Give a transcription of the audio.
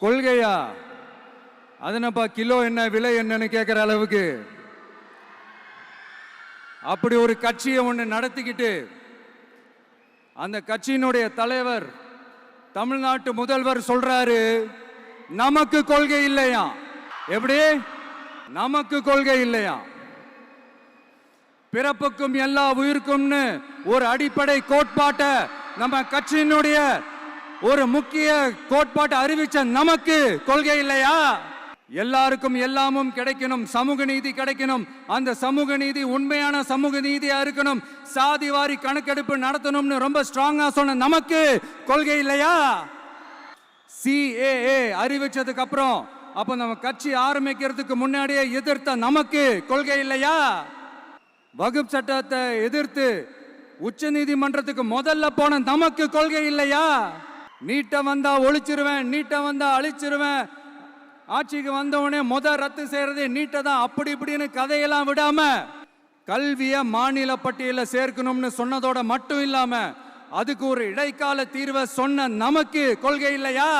கொள்கையா? அதனப்பா kilo என்ன விலை என்னன்னு கேட்கிற அளவுக்கு அப்படி ஒரு கட்சியை ஒன்று நடத்திக்கிட்டு அந்த கட்சியினுடைய தலைவர் தமிழ்நாட்டு முதல்வர் சொல்றாரு நமக்கு கொள்கை இல்லையா. எப்படி நமக்கு கொள்கை இல்லையா? பிறப்புக்கும் எல்லா உயிருக்கும்னு ஒரு அடிப்படை கோட்பாட்டை நம்ம கட்சியினுடைய ஒரு முக்கிய கோட்பாட்டை அறிவிச்ச நமக்கு கொள்கை இல்லையா? எல்லாருக்கும் எல்லாமும் கிடைக்கணும், சமூக நீதி கிடைக்கணும், அந்த சமூக நீதி உண்மையான சமூக நீதியா இருக்கணும், சாதிவாரி கணக்கெடுப்பு நடத்தணும்னு ரொம்ப ஸ்ட்ராங்கா சொன்ன நமக்கு கொள்கை இல்லையா? CAA அறிவிச்சதுக்கு அப்புறம் அப்ப நம்ம கட்சி ஆரம்பிக்கிறதுக்கு முன்னாடியே எதிர்த்த நமக்கு கொள்கை இல்லையா? வகுப்பு சட்டத்தை எதிர்த்து உச்ச நீதிமன்றத்துக்கு முதல்ல போன நமக்கு கொள்கை இல்லையா? நீட்ட வந்தா ஒழிச்சிருவேன், நீட்ட வந்தா அழிச்சிருவேன், ஆட்சிக்கு வந்தவனே ரத்து செய்யறதே நீட்ட தான், அப்படி இப்படின்னு கதையெல்லாம் விடாம கல்விய மாநில பட்டியல சேர்க்கணும்னு சொன்னதோட மட்டும் இல்லாம அதுக்கு ஒரு இடைக்கால தீர்வை சொன்ன நமக்கு கொள்கை இல்லையா?